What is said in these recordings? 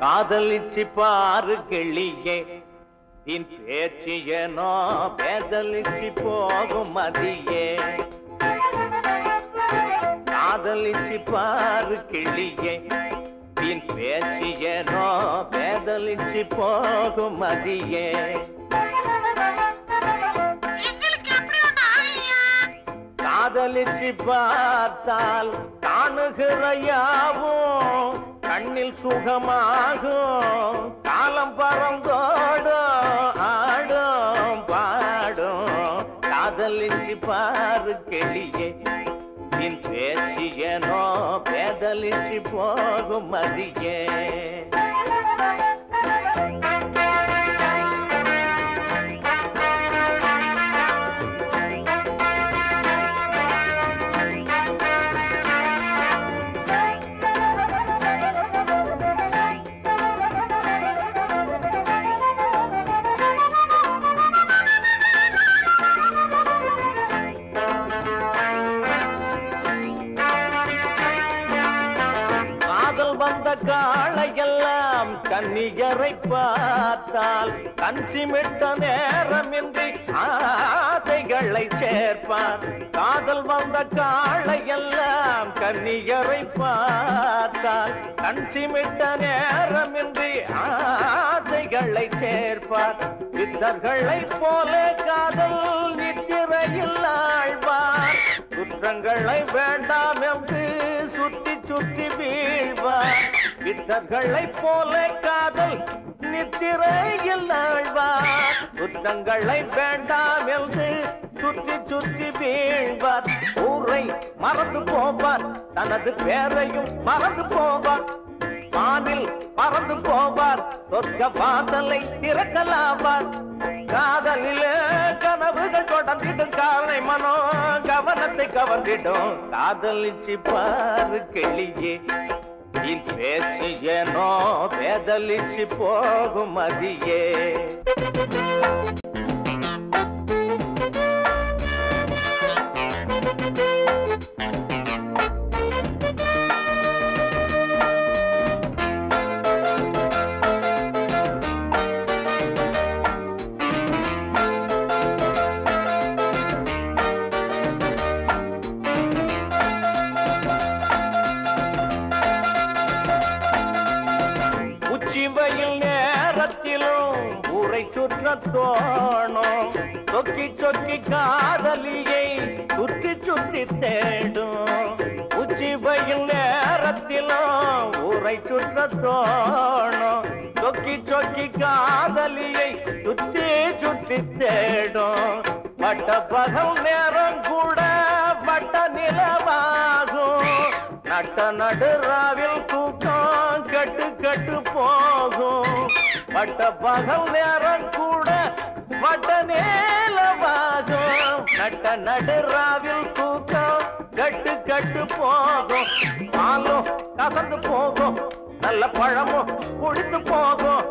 காதலிச்சு பாரு கிளியே இன் பேச்சு ஏனோ பேதலிச்சு போகும் மதியே காதலிச்சு பாரு கிளியே இன் பேச்சு ஏனோ பேதலிச்சு போகும் மதியே காதலிச்சு பார்த்தால் காணுகிற யாவும் கண்ணில் சுகமாகும் காலம் பறந்தோடும் ஆடும் பாடும் காதலிச்சு பாரு கிளியே இன் பேச்சு ஏனோ பேதலிச்சு போகும் மதியே காளையெல்லாம் கன்னியரை பார்த்தால் கஞ்சிமிட்ட நேரமின்றி ஆசைகளை சேர்ப்பார் காதல் வந்த காளையெல்லாம் கன்னியரை பார்த்தால் கஞ்சிமிட்ட நேரமின்றி ஆசைகளை சேர்ப்பார் சித்தர்களை போல காதல் நித்திரையில் ஆழ்வார் குற்றங்களை வேண்டாம் என்று சுற்றி சுற்றி வீழ்வார் சித்தர்களை போல காதல் நித்திரையில் ஆழ்வார் குற்றங்களை வேண்டாம் என்று சுற்றி சுற்றி வீழ்வார் ஊரை மறந்து போவார் தனது பேரையும் மறந்து போவார் வானில் பறந்து போவார் சொர்க்க வாசலை திறக்கலாவார் காதலிலே கனவுகள் தொடர்ந்திடும் காலை மனோ கவனத்தை கவர்ந்திடும் காதலிச்சு பாரு கிளியே இன் பேச்சு ஏனோ பேதலிச்சு போகும் மதியே வெயில் நேரத்திலும் ஊரை சுற்ற தோணும் சொக்கி சொக்கி காதலியை சுற்றி சுற்றி தேடும் உச்சி வெயில் நேரத்திலும் ஊரை சுற்ற தோணும் சொக்கி சொக்கி காதலியை சுற்றி சுற்றி தேடும் வட்ட பகல் நேரம் கூட வட்ட நிலவாகும் நட்ட நடுராவில் தூக்கம் கட்டு கட்டு போகும் வட்ட பகல் நேரம் கூட வட்ட நிலவாகும் நட்ட நடுராவில் தூக்கம் கட்டு கட்டு போகும் பாலும் கசந்து போகும் நல்ல பழமும் குடித்து போகும்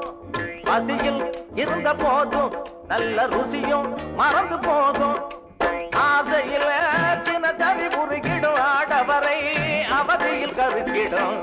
பசியில் இருந்த போதும் நல்ல ருசியும் மறந்து போகும் ஆசையில சின்ன தவி முறுகிடும் ஆடவரை அவதியில் கருக்கிடும்